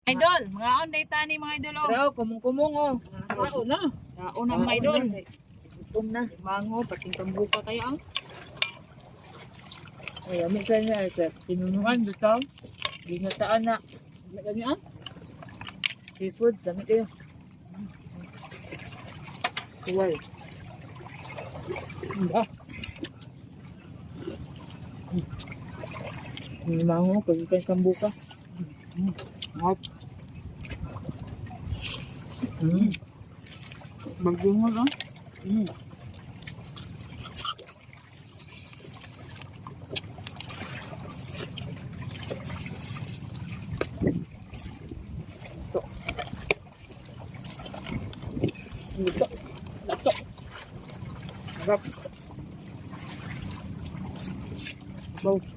Idol, mga onday tani mga idol. Oh. Pero kumong-kumong oh. Ako na. Nauna mga idol. Gutom na. Mango, pating tambuka kaya ang. Ay, amit sa niya. Sinunuan dito. Ginataan na. Ganyan. Seafoods, dami kayo. Tuwal. Mango, pagkikan kambuka. Hot. Bagong lang. Luto. Luto. Sarap. Wow.